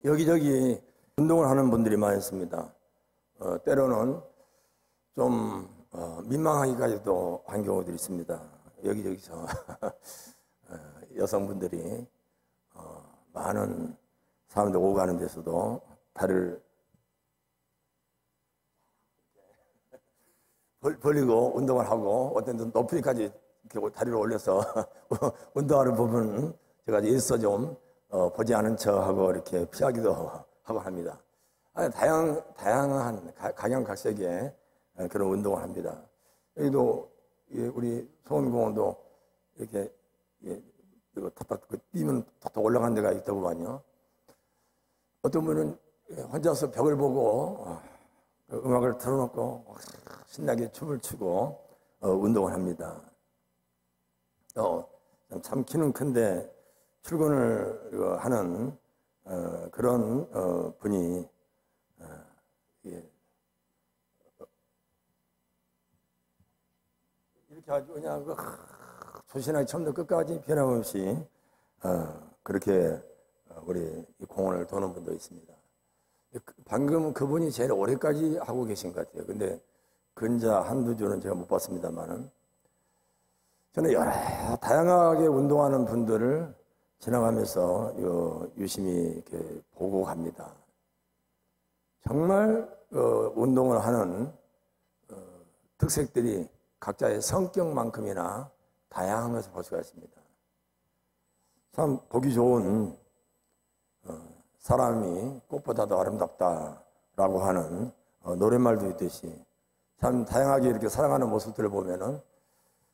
여기저기 운동을 하는 분들이 많이 있습니다. 때로는 좀 민망하기까지도 한 경우들이 있습니다. 여기저기서 여성분들이 많은 사람들 오고 가는 데서도 다리를 벌리고 운동을 하고 어떤 데는 높이까지 이렇게 다리를 올려서 운동하는 부분은 제가 애써 좀 보지 않은 척하고 이렇게 피하기도 하고 합니다. 다양한 각양각색의 그런 운동을 합니다. 여기도 우리 소원공원도 이렇게 탁탁 뛰면 탁탁 올라가는 데가 있다고만요. 어떤 분은 혼자서 벽을 보고 음악을 틀어놓고 신나게 춤을 추고 운동을 합니다. 참 키는 큰데 출근을 하는 그런 분이 이렇게 아주 그냥 조신하게 처음부터 끝까지 변함없이 그렇게 우리 공원을 도는 분도 있습니다. 방금 그분이 제일 오래까지 하고 계신 것 같아요. 근데 근자 한두 주는 제가 못 봤습니다만은 저는 여러 다양하게 운동하는 분들을 지나가면서 유심히 이렇게 보고 갑니다. 정말 운동을 하는 특색들이 각자의 성격만큼이나 다양한 것을 볼 수가 있습니다. 참 보기 좋은 사람이 꽃보다도 아름답다라고 하는 노랫말도 있듯이 참 다양하게 이렇게 살아가는 모습들을 보면은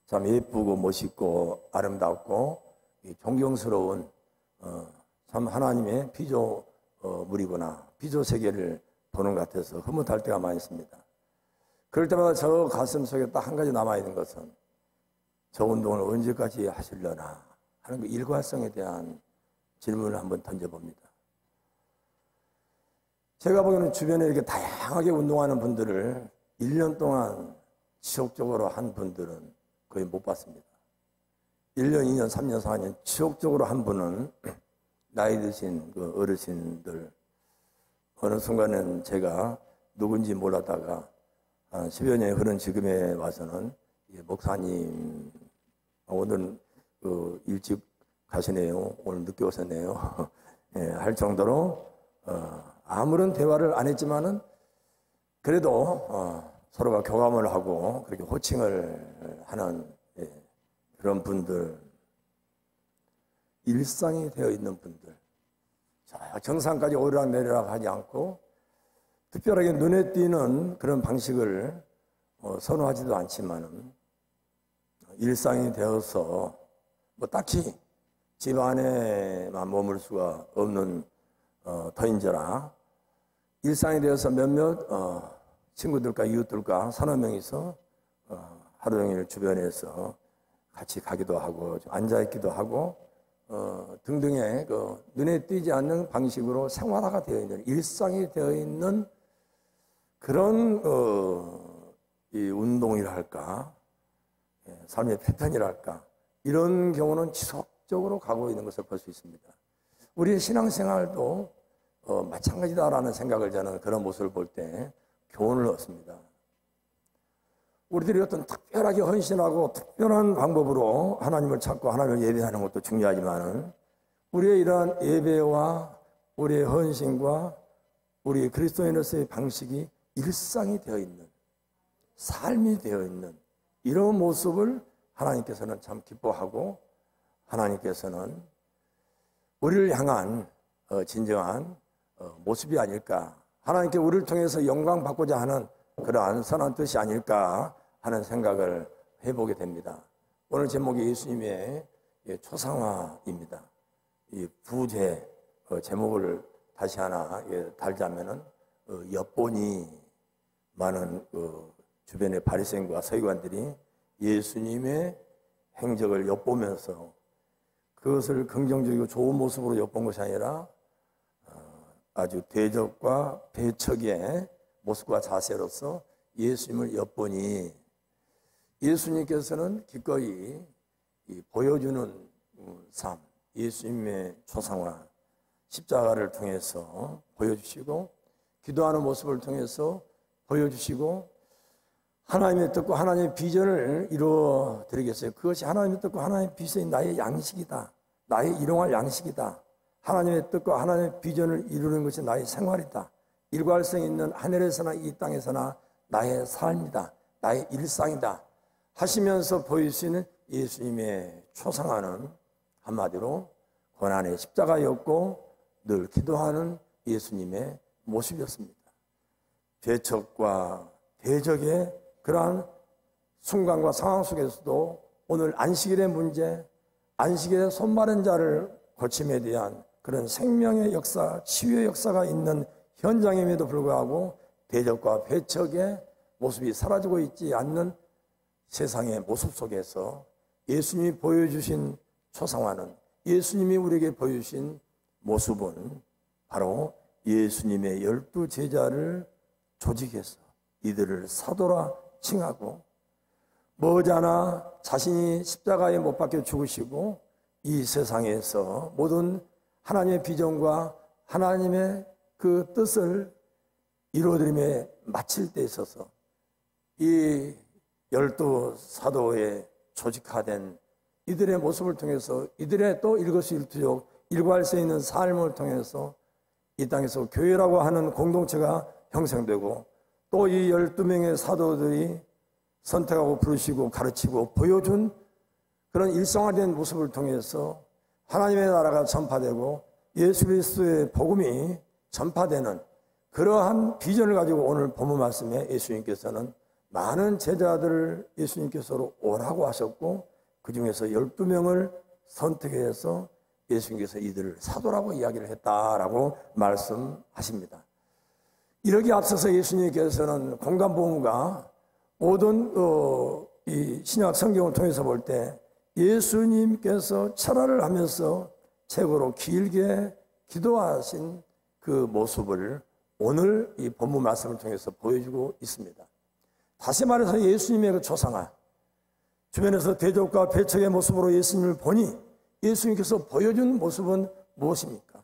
참 예쁘고 멋있고 아름답고 존경스러운 참 하나님의 피조물이구나, 피조 세계를 보는 것 같아서 흐뭇할 때가 많이 있습니다. 그럴 때마다 저 가슴 속에 딱 한 가지 남아있는 것은 저 운동을 언제까지 하시려나 하는 그 일관성에 대한 질문을 한번 던져봅니다. 제가 보기에는 주변에 이렇게 다양하게 운동하는 분들을 1년 동안 지속적으로 한 분들은 거의 못 봤습니다. 1년, 2년, 3년, 4년 지속적으로 한 분은 나이 드신 그 어르신들, 어느 순간은 제가 누군지 몰랐다가 한 10여 년이 흐른 지금에 와서는 목사님 오늘 일찍 가시네요, 오늘 늦게 오셨네요 할 정도로 아무런 대화를 안 했지만은 그래도 서로가 교감을 하고 그렇게 호칭을 하는 그런 분들, 일상이 되어 있는 분들, 정상까지 오르락내리락 하지 않고 특별하게 눈에 띄는 그런 방식을 선호하지도 않지만은 일상이 되어서 뭐 딱히 집 안에만 머물 수가 없는 터인지라 일상이 되어서 몇몇 친구들과 이웃들과 서너 명이서 하루 종일 주변에서 같이 가기도 하고 앉아있기도 하고 등등의 눈에 띄지 않는 방식으로 생활화가 되어 있는, 일상이 되어 있는 그런 이 운동이랄까, 삶의 패턴이랄까, 이런 경우는 지속적으로 가고 있는 것을 볼 수 있습니다. 우리의 신앙생활도 마찬가지다라는 생각을 저는 그런 모습을 볼 때 교훈을 얻습니다. 우리들이 어떤 특별하게 헌신하고 특별한 방법으로 하나님을 찾고 하나님을 예배하는 것도 중요하지만 우리의 이러한 예배와 우리의 헌신과 우리 그리스도인으로서의 방식이 일상이 되어 있는, 삶이 되어 있는 이런 모습을 하나님께서는 참 기뻐하고 하나님께서는 우리를 향한 진정한 모습이 아닐까, 하나님께 우리를 통해서 영광 받고자 하는 그러한 선한 뜻이 아닐까 하는 생각을 해보게 됩니다. 오늘 제목이 예수님의 초상화입니다. 이 부제 제목을 다시 하나 달자면은 엿보니 많은 주변의 바리새인과 서기관들이 예수님의 행적을 엿보면서 그것을 긍정적이고 좋은 모습으로 엿본 것이 아니라 아주 대적과 배척의 모습과 자세로서 예수님을 엿보니 예수님께서는 기꺼이 보여주는 삶, 예수님의 초상화, 십자가를 통해서 보여주시고 기도하는 모습을 통해서 보여주시고 하나님의 뜻과 하나님의 비전을 이루어 드리겠어요. 그것이 하나님의 뜻과 하나님의 비전이 나의 양식이다. 나의 일용할 양식이다. 하나님의 뜻과 하나님의 비전을 이루는 것이 나의 생활이다. 일관성 있는 하늘에서나 이 땅에서나 나의 삶이다. 나의 일상이다. 하시면서 보여주시는 예수님의 초상화는 한마디로 고난의 십자가였고 늘 기도하는 예수님의 모습이었습니다. 대척과 대적의 그러한 순간과 상황 속에서도 오늘 안식일의 문제, 안식일의 손마른 자를 고침에 대한 그런 생명의 역사, 치유의 역사가 있는 현장임에도 불구하고 대적과 배척의 모습이 사라지고 있지 않는 세상의 모습 속에서 예수님이 보여주신 초상화는, 예수님이 우리에게 보여주신 모습은 바로 예수님의 12 제자를 조직해서 이들을 사도라 칭하고 머지않아 자신이 십자가에 못 박혀 죽으시고 이 세상에서 모든 하나님의 비전과 하나님의 그 뜻을 이루어드림에 마칠 때 있어서 이 12 사도의 조직화된 이들의 모습을 통해서 이들의 또 일거수일투족 일과할 수 있는 삶을 통해서 이 땅에서 교회라고 하는 공동체가 형성되고 또 이 12명의 사도들이 선택하고 부르시고 가르치고 보여준 그런 일상화된 모습을 통해서 하나님의 나라가 전파되고 예수 그리스도의 복음이 전파되는 그러한 비전을 가지고 오늘 본문 말씀에 예수님께서는 많은 제자들을 예수님께서 오라고 하셨고 그 중에서 12명을 선택해서 예수님께서 이들을 사도라고 이야기를 했다라고 말씀하십니다. 이러기에 앞서서 예수님께서는 공간복음과 모든 이 신약 성경을 통해서 볼 때 예수님께서 철학을 하면서 책으로 길게 기도하신 그 모습을 오늘 이 본문 말씀을 통해서 보여주고 있습니다. 다시 말해서 예수님의 그 초상화, 주변에서 대적과 배척의 모습으로 예수님을 보니 예수님께서 보여준 모습은 무엇입니까?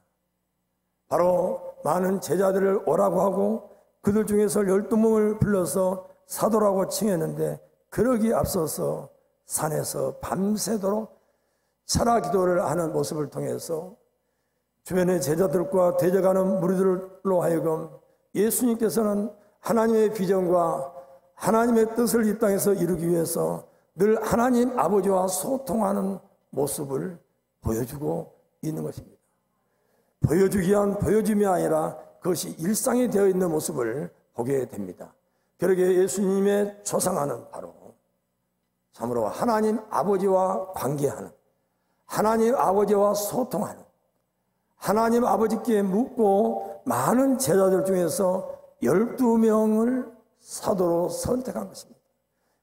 바로 많은 제자들을 오라고 하고 그들 중에서 12명을 불러서 사도라고 칭했는데 그러기에 앞서서 산에서 밤새도록 철야 기도를 하는 모습을 통해서 주변의 제자들과 대적하는 무리들로 하여금 예수님께서는 하나님의 비전과 하나님의 뜻을 이 땅에서 이루기 위해서 늘 하나님 아버지와 소통하는 모습을 보여주고 있는 것입니다. 보여주기 위한 보여줌이 아니라 그것이 일상이 되어 있는 모습을 보게 됩니다. 그러기에 예수님의 초상화는 바로 참으로 하나님 아버지와 관계하는, 하나님 아버지와 소통하는, 하나님 아버지께 묻고 많은 제자들 중에서 12명을 사도로 선택한 것입니다.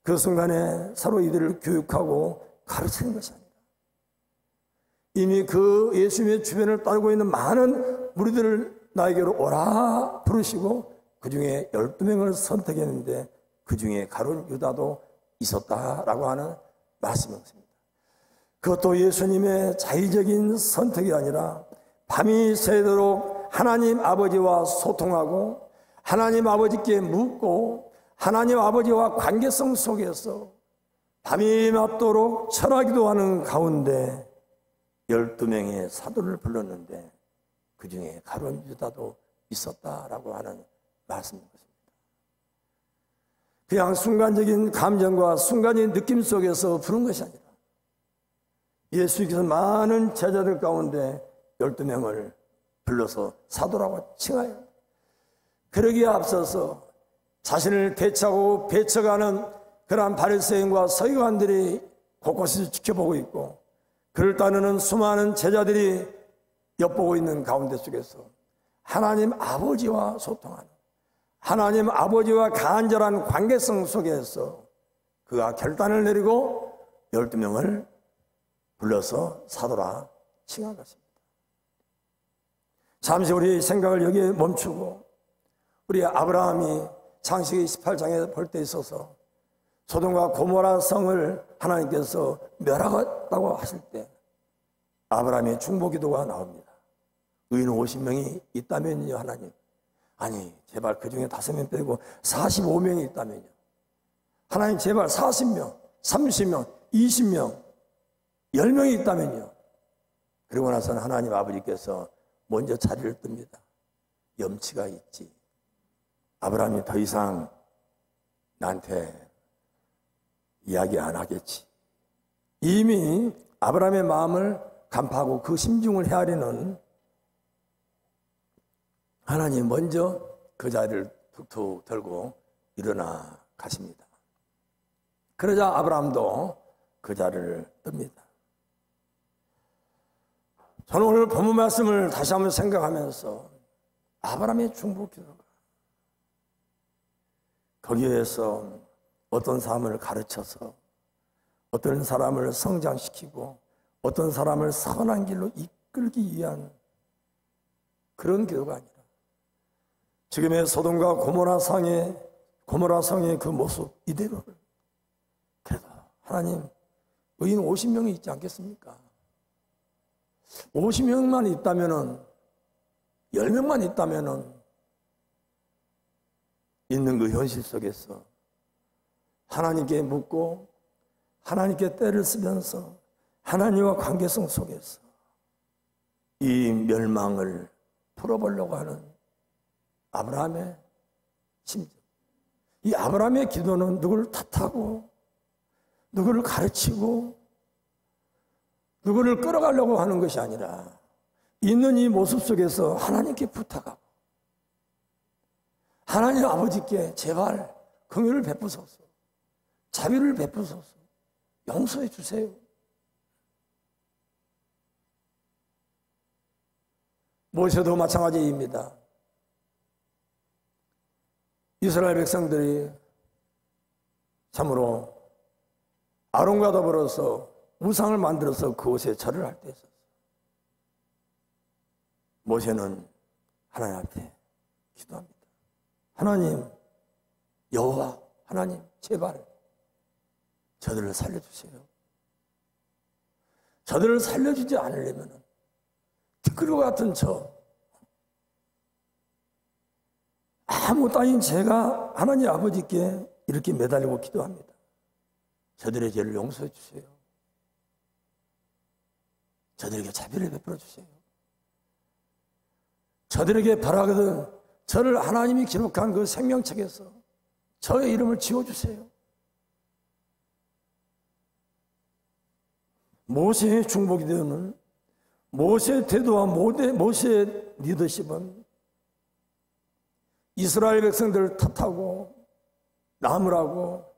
그 순간에 서로 이들을 교육하고 가르치는 것이 아니라 이미 그 예수님의 주변을 따르고 있는 많은 무리들을 나에게로 오라 부르시고 그 중에 12명을 선택했는데 그 중에 가룟 유다도 있었다라고 하는 말씀이었습니다. 그것도 예수님의 자의적인 선택이 아니라 밤이 새도록 하나님 아버지와 소통하고 하나님 아버지께 묻고 하나님 아버지와 관계성 속에서 밤이 맞도록 철학기도 하는 가운데 12명의 사도를 불렀는데 그 중에 가룟 유다도 있었다라고 하는 말씀인 것입니다. 그냥 순간적인 감정과 순간적인 느낌 속에서 부른 것이 아니라 예수님께서 많은 제자들 가운데 12명을 불러서 사도라고 칭하여 그러기에 앞서서 자신을 배척하고 배척하는 그러한 바리새인과 서기관들이 곳곳에서 지켜보고 있고 그를 따르는 수많은 제자들이 엿보고 있는 가운데 속에서 하나님 아버지와 소통하는 하나님 아버지와 간절한 관계성 속에서 그가 결단을 내리고 12명을 불러서 사도라 칭한 것입니다. 잠시 우리 생각을 여기에 멈추고 우리 아브라함이 창세기 18장에 볼 때 있어서 소돔과 고모라 성을 하나님께서 멸하겠다고 하실 때 아브라함의 중보기도가 나옵니다. 의인 50명이 있다면요, 하나님. 아니, 제발 그 중에 5명 빼고 45명이 있다면요. 하나님, 제발 40명, 30명, 20명, 10명이 있다면요. 그리고 나서는 하나님 아버지께서 먼저 자리를 뜹니다. 염치가 있지. 아브라함이 더 이상 나한테 이야기 안 하겠지. 이미 아브라함의 마음을 간파하고 그 심중을 헤아리는 하나님 먼저 그 자리를 툭툭 들고 일어나 가십니다. 그러자 아브라함도 그 자리를 뜹니다. 저는 오늘 본문 말씀을 다시 한번 생각하면서 아브라함의 중보 기도가 거기에서 어떤 사람을 가르쳐서 어떤 사람을 성장시키고 어떤 사람을 선한 길로 이끌기 위한 그런 기도가 아니라 지금의 소돔과 고모라 성의 그 모습 이대로를 그래도 하나님 의인 50명이 있지 않겠습니까? 50명만 있다면은 10명만 있다면은 있는 그 현실 속에서 하나님께 묻고 하나님께 때를 쓰면서 하나님과 관계성 속에서 이 멸망을 풀어보려고 하는 아브라함의 심정. 이 아브라함의 기도는 누구를 탓하고 누구를 가르치고 누구를 끌어가려고 하는 것이 아니라 있는 이 모습 속에서 하나님께 부탁하고 하나님 아버지께 제발 긍휼을 베푸소서, 자비를 베푸소서, 용서해 주세요. 모세도 마찬가지입니다. 이스라엘 백성들이 참으로 아론과 더불어서 우상을 만들어서 그곳에 절을 할 때 있었어요. 모세는 하나님 앞에 기도합니다. 하나님, 여호와 하나님, 제발 저들을 살려주세요. 저들을 살려주지 않으려면 티끌과 같은 아무것도 아닌 제가 하나님 아버지께 이렇게 매달리고 기도합니다. 저들의 죄를 용서해 주세요. 저들에게 자비를 베풀어 주세요. 저들에게 바라거든 저를 하나님이 기록한 그 생명책에서 저의 이름을 지워주세요. 모세의 중보기도는 모세의 태도와 모세의 리더십은 이스라엘 백성들을 탓하고 나무라고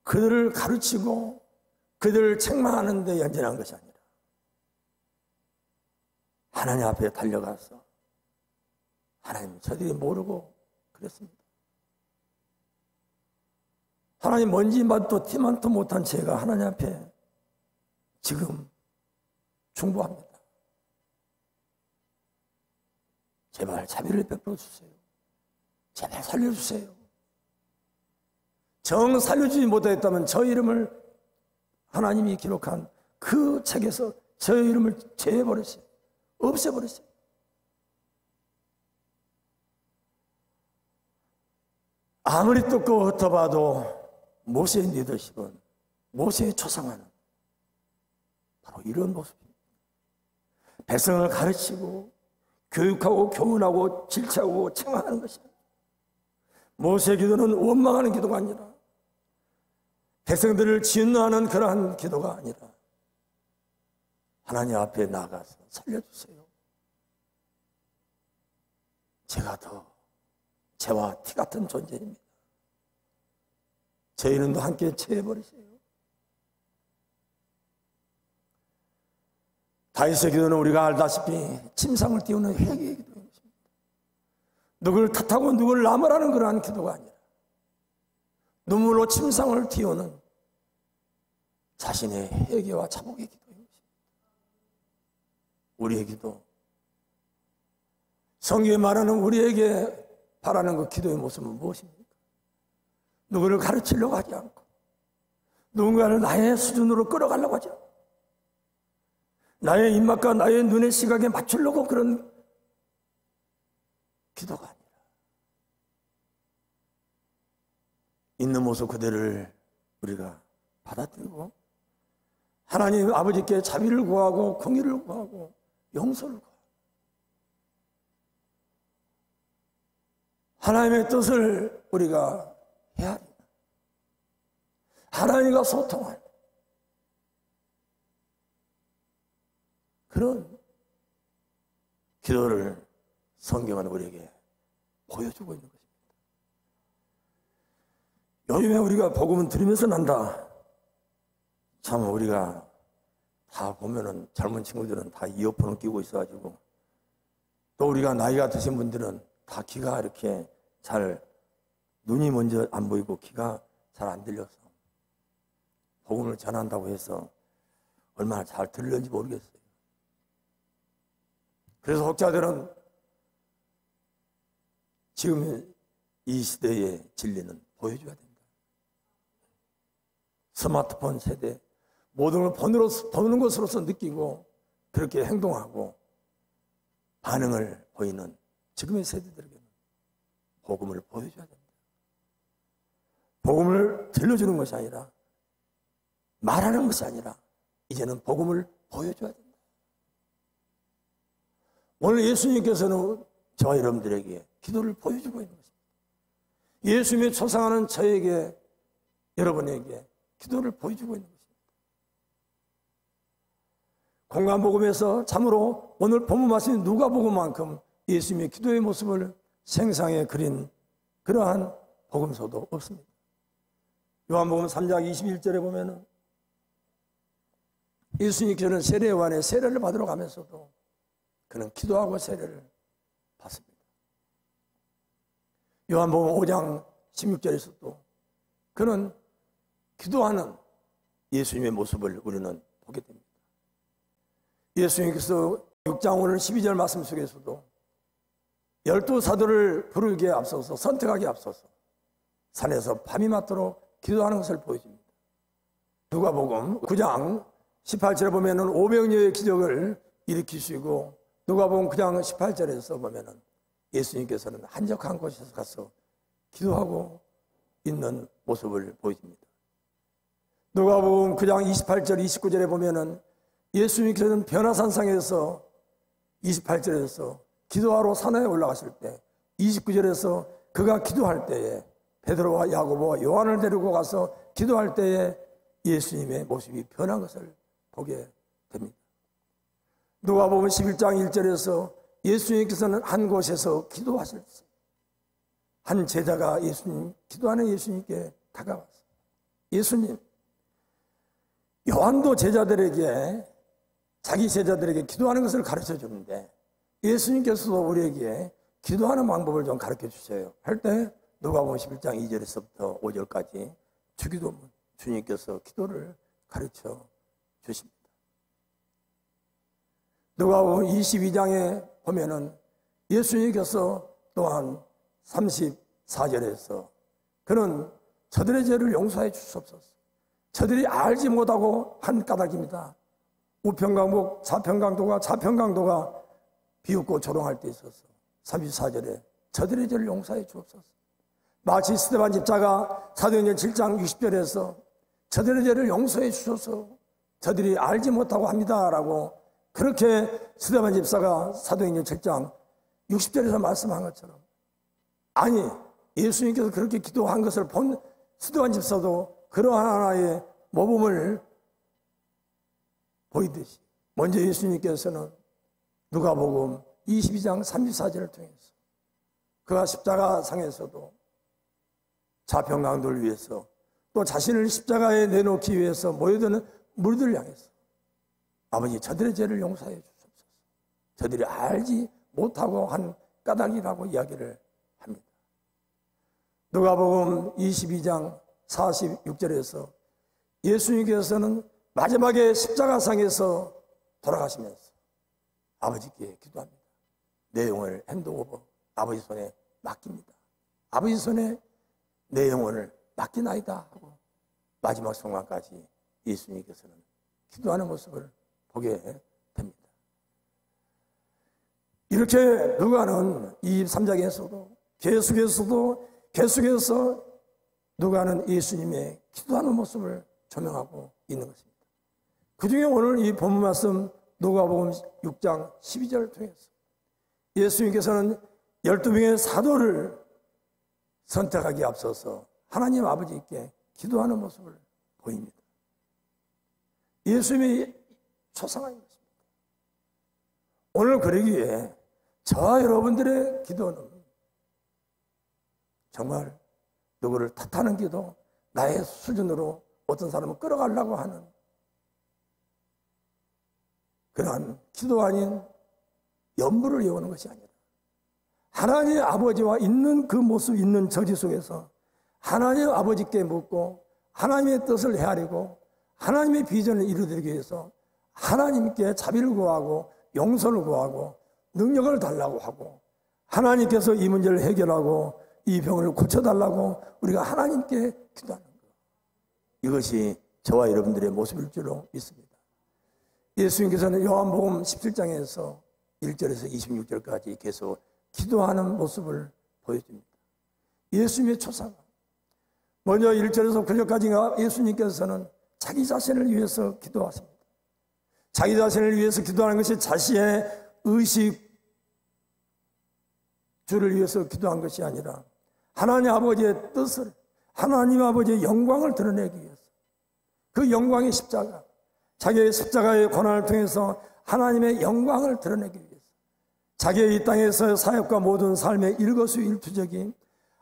그들을 가르치고 그들을 책망하는 데 연연한 것이 아니라 하나님 앞에 달려가서 하나님 저들이 모르고 그랬습니다. 하나님 먼지 맛도 티만도 못한 제가 하나님 앞에 지금 중보합니다. 제발 자비를 베풀어 주세요. 제발 살려주세요. 정 살려주지 못했다면 저 이름을 하나님이 기록한 그 책에서 저 이름을 제해버리세요. 없애버리세요. 아무리 뜯고 흩어봐도 모세의 리더십은 모세의 초상화는 바로 이런 모습입니다. 백성을 가르치고 교육하고 교훈하고 질책하고 책망하는 것입니다. 모세의 기도는 원망하는 기도가 아니라 백성들을 진노하는 그러한 기도가 아니라 하나님 앞에 나가서 살려주세요. 제가 더 재와 티 같은 존재입니다. 제 이름도 함께 체해버리세요. 다윗의 기도는 우리가 알다시피 침상을 띄우는 회개의 기도인 것입니다. 누구를 탓하고 누구를 나무라는 그러한 기도가 아니라 눈물로 침상을 띄우는 자신의 회개와 자복의 기도인 것입니다. 우리의 기도, 성경에 말하는 우리에게 바라는 그 기도의 모습은 무엇입니까? 누구를 가르치려고 하지 않고 누군가를 나의 수준으로 끌어가려고 하지 않고 나의 입맛과 나의 눈의 시각에 맞추려고 그런 기도가 아니라 있는 모습 그대를 우리가 받아들이고 하나님 아버지께 자비를 구하고 공의를 구하고 용서를 구하고 하나님의 뜻을 우리가 헤아리는 하나님과 소통하는 그런 기도를 성경은 우리에게 보여주고 있는 것입니다. 요즘에 우리가 복음은 들으면서 난다. 참 우리가 다 보면은 젊은 친구들은 다 이어폰을 끼고 있어가지고 또 우리가 나이가 드신 분들은 다 귀가 이렇게 잘 눈이 먼저 안 보이고 귀가 잘 안 들려서 복음을 전한다고 해서 얼마나 잘 들렸는지 모르겠어요. 그래서 혹자들은 지금 이 시대의 진리는 보여줘야 된다. 스마트폰 세대 모든 걸 보는 것으로서 느끼고 그렇게 행동하고 반응을 보이는 지금의 세대들에게는 복음을 보여줘야 됩니다. 복음을 들려주는 것이 아니라 말하는 것이 아니라 이제는 복음을 보여줘야 된다. 오늘 예수님께서는 저와 여러분들에게 기도를 보여주고 있는 것입니다. 예수님의 초상하는 저에게 여러분에게 기도를 보여주고 있는 것입니다. 공간복음에서 참으로 오늘 본문 말씀인 누가복음만큼 예수님의 기도의 모습을 생상에 그린 그러한 복음서도 없습니다. 요한복음 3장 21절에 보면은 예수님께서는 세례요한의 세례를 받으러 가면서도 그는 기도하고 세례를 받습니다. 요한복음 5장 16절에서도 그는 기도하는 예수님의 모습을 우리는 보게 됩니다. 예수님께서 6장 오늘 12절 말씀 속에서도 12사도를 부르기에 앞서서 선택하기에 앞서서 산에서 밤이 맞도록 기도하는 것을 보여줍니다. 누가복음 9장 18절에 보면은 500여의 기적을 일으키시고 누가복음 9장 18절에서 보면은 예수님께서는 한적한 곳에서 가서 기도하고 있는 모습을 보여줍니다. 누가복음 9장 28절 29절에 보면은 예수님께서는 변화산상에서 28절에서 기도하러 산에 올라가실 때 29절에서 그가 기도할 때에 베드로와 야고보와 요한을 데리고 가서 기도할 때에 예수님의 모습이 변한 것을 보게 됩니다. 누가복음 11장 1절에서 예수님께서는 한 곳에서 기도하실 때 한 제자가 기도하는 예수님께 다가왔어요. 예수님, 요한도 자기 제자들에게 기도하는 것을 가르쳐 주는데 예수님께서도 우리에게 기도하는 방법을 좀 가르쳐 주세요. 할 때 누가복음 11장 2절에서부터 5절까지 주기도문 주님께서 기도를 가르쳐 주십니다. 누가복음 22장에 보면은 예수님께서 또한 34절에서 그는 저들의 죄를 용서해 주시옵소서. 저들이 알지 못하고 한 까닭입니다. 우편강목 좌편강도가 비웃고 조롱할 때 있어서 34절에 저들의 죄를 용서해 주옵소서. 마치 스데반 집사가 사도행전 7장 60절에서 저들의 죄를 용서해 주셔서 저들이 알지 못하고 합니다라고 그렇게 스데반 집사가 사도행전 7장 60절에서 말씀한 것처럼 아니 예수님께서 그렇게 기도한 것을 본 스데반 집사도 그러한 하나의 모범을 보이듯이 먼저 예수님께서는 누가복음 22장 34절을 통해서 그가 십자가상에서도 좌편강도를 위해서 또 자신을 십자가에 내놓기 위해서 모여드는 무리들을 향해서 아버지 저들의 죄를 용서해 주옵소서. 저들이 알지 못하고 한 까닭이라고 이야기를 합니다. 누가복음 22장 46절에서 예수님께서는 마지막에 십자가상에서 돌아가시면서 아버지께 기도합니다. 내 영혼을 행동하고 아버지 손에 맡깁니다. 아버지 손에 내 영혼을 맡기나이다 하고 마지막 순간까지 예수님께서는 기도하는 모습을 보게 됩니다. 이렇게 누가는 이 3장에서도 계속해서 누가는 예수님의 기도하는 모습을 조명하고 있는 것입니다. 그 중에 오늘 이 본문 말씀 누가복음 6장 12절을 통해서 예수님께서는 12명의 사도를 선택하기에 앞서서 하나님 아버지께 기도하는 모습을 보입니다. 예수님의 초상화인 것입니다. 오늘 그러기에 저와 여러분들의 기도는 정말 누구를 탓하는 기도, 나의 수준으로 어떤 사람을 끌어가려고 하는 그러한 기도 아닌 연부를 이어오는 것이 아니라 하나님 아버지와 있는 그 모습, 있는 저지 속에서 하나님 아버지께 묻고 하나님의 뜻을 헤아리고 하나님의 비전을 이루어드리기 위해서 하나님께 자비를 구하고 용서를 구하고 능력을 달라고 하고 하나님께서 이 문제를 해결하고 이 병을 고쳐달라고 우리가 하나님께 기도하는 것, 이것이 저와 여러분들의 모습일 줄로 믿습니다. 예수님께서는 요한복음 17장에서 1절에서 26절까지 계속 기도하는 모습을 보여줍니다. 예수님의 초상, 먼저 1절에서 9절까지가 예수님께서는 자기 자신을 위해서 기도하십니다. 자기 자신을 위해서 기도하는 것이 자신의 의식 주를 위해서 기도한 것이 아니라 하나님 아버지의 뜻을, 하나님 아버지의 영광을 드러내기 위해서, 그 영광의 십자가, 자기의 십자가의 고난을 통해서 하나님의 영광을 드러내기 위해서, 자기의 이 땅에서의 사역과 모든 삶의 일거수일투족인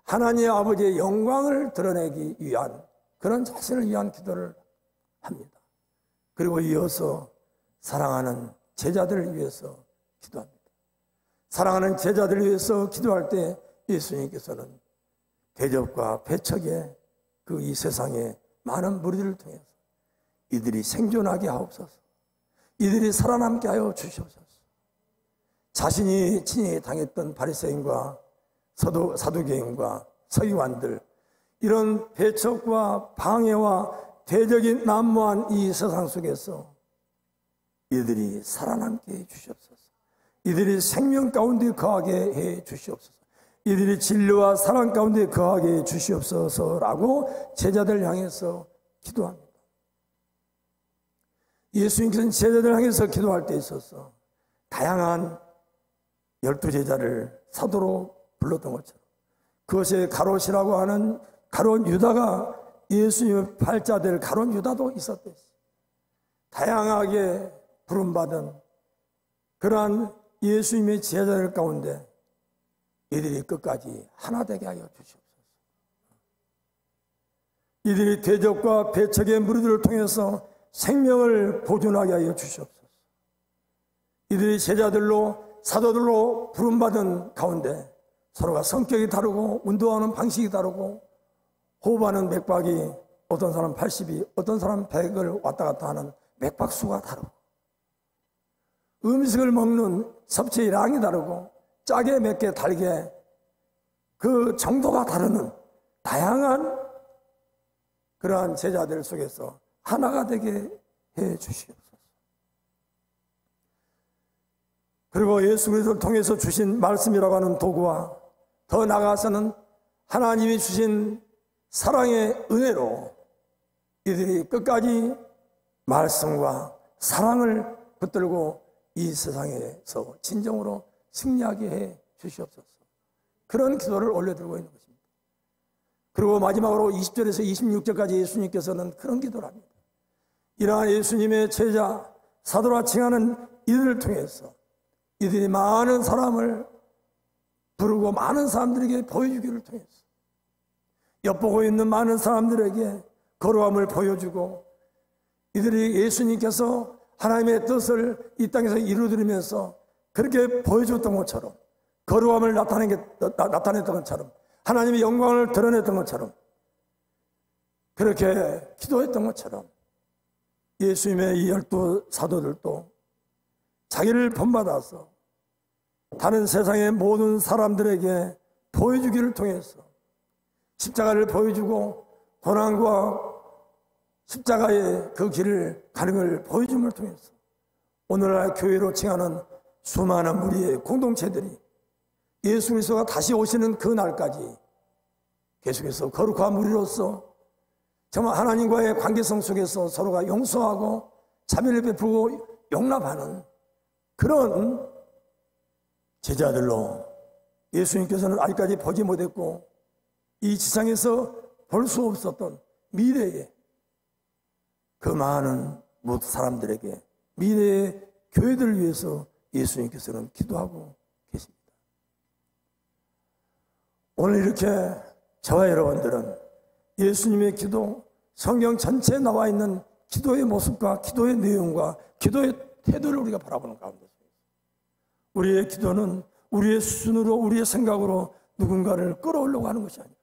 하나님 아버지의 영광을 드러내기 위한 그런 자신을 위한 기도를 합니다. 그리고 이어서 사랑하는 제자들을 위해서 기도합니다. 사랑하는 제자들을 위해서 기도할 때 예수님께서는 대접과 배척의 그 이 세상의 많은 무리들을 통해서 이들이 생존하게 하옵소서, 이들이 살아남게 하여 주시옵소서. 자신이 친히 당했던 바리새인과 사두개인과 서기관들, 이런 배척과 방해와 대적이 난무한 이 세상 속에서 이들이 살아남게 해 주시옵소서. 이들이 생명 가운데 거하게 해 주시옵소서. 이들이 진리와 사랑 가운데 거하게 해 주시옵소서라고 제자들 향해서 기도합니다. 예수님께서는 제자들 향해서 기도할 때 있어서 다양한 12제자를 사도로 불렀던 것처럼, 그것에 가롯이라고 하는 가롯 유다가 예수님의 팔자될 가롯 유다도 있었듯이 다양하게 부름받은 그러한 예수님의 제자들 가운데 이들이 끝까지 하나 되게 하여 주시옵소서. 이들이 대적과 배척의 무리들을 통해서 생명을 보존하게 하여 주시옵소서. 이들이 제자들로 사도들로 부름받은 가운데 서로가 성격이 다르고 운동하는 방식이 다르고 호흡하는 맥박이 어떤 사람 80이 어떤 사람 100을 왔다 갔다 하는 맥박수가 다르고 음식을 먹는 섭취의 양이 다르고 짜게 맵게 달게 그 정도가 다르는 다양한 그러한 제자들 속에서 하나가 되게 해 주시옵소서. 그리고 예수 그리스도를 통해서 주신 말씀이라고 하는 도구와 더 나아가서는 하나님이 주신 사랑의 은혜로 이들이 끝까지 말씀과 사랑을 붙들고 이 세상에서 진정으로 승리하게 해 주시옵소서. 그런 기도를 올려드리고 있는 것입니다. 그리고 마지막으로 20절에서 26절까지 예수님께서는 그런 기도를 합니다. 이러한 예수님의 제자 사도라 칭하는 이들을 통해서 이들이 많은 사람을 부르고 많은 사람들에게 보여주기를 통해서 엿보고 있는 많은 사람들에게 거룩함을 보여주고 이들이 예수님께서 하나님의 뜻을 이 땅에서 이루어드리면서 그렇게 보여줬던 것처럼 거룩함을 나타냈던 것처럼 하나님의 영광을 드러냈던 것처럼 그렇게 기도했던 것처럼 예수님의 이 12 사도들도 자기를 본받아서 다른 세상의 모든 사람들에게 보여주기를 통해서 십자가를 보여주고 고난과 십자가의 그 길을 가는 걸 보여줌을 통해서 오늘날 교회로 칭하는 수많은 무리의 공동체들이 예수 그리스도가 다시 오시는 그 날까지 계속해서 거룩한 무리로서 정말 하나님과의 관계성 속에서 서로가 용서하고 자비를 베풀고 용납하는 그런 제자들로 예수님께서는 아직까지 보지 못했고 이 지상에서 볼 수 없었던 미래의 그 많은 사람들에게 미래의 교회들을 위해서 예수님께서는 기도하고 계십니다. 오늘 이렇게 저와 여러분들은 예수님의 기도, 성경 전체에 나와 있는 기도의 모습과 기도의 내용과 기도의 태도를 우리가 바라보는 가운데 우리의 기도는 우리의 수준으로 우리의 생각으로 누군가를 끌어올려고 하는 것이 아니라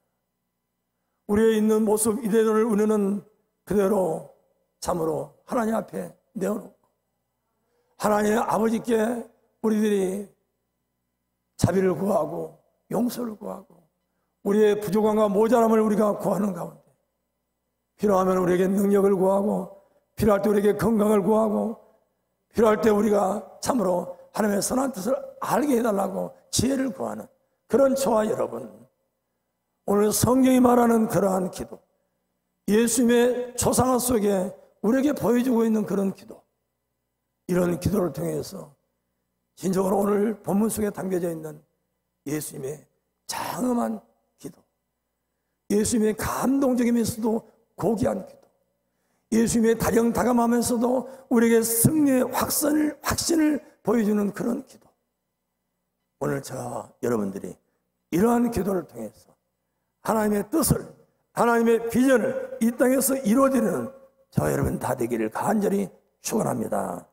우리의 있는 모습 이대로를 우리는 그대로 참으로 하나님 앞에 내어놓고 하나님의 아버지께 우리들이 자비를 구하고 용서를 구하고 우리의 부족함과 모자람을 우리가 구하는 가운데 필요하면 우리에게 능력을 구하고 필요할 때 우리에게 건강을 구하고 필요할 때 우리가 참으로 하나님의 선한 뜻을 알게 해달라고 지혜를 구하는 그런 저와 여러분, 오늘 성경이 말하는 그러한 기도, 예수님의 초상화 속에 우리에게 보여주고 있는 그런 기도, 이런 기도를 통해서 진정으로 오늘 본문 속에 담겨져 있는 예수님의 장엄한 기도, 예수님의 감동적이면서도 고귀한 기도, 예수님의 다정다감하면서도 우리에게 승리의 확신을 보여주는 그런 기도, 오늘 저와 여러분들이 이러한 기도를 통해서 하나님의 뜻을, 하나님의 비전을 이 땅에서 이루어지는 저와 여러분 다 되기를 간절히 축원합니다.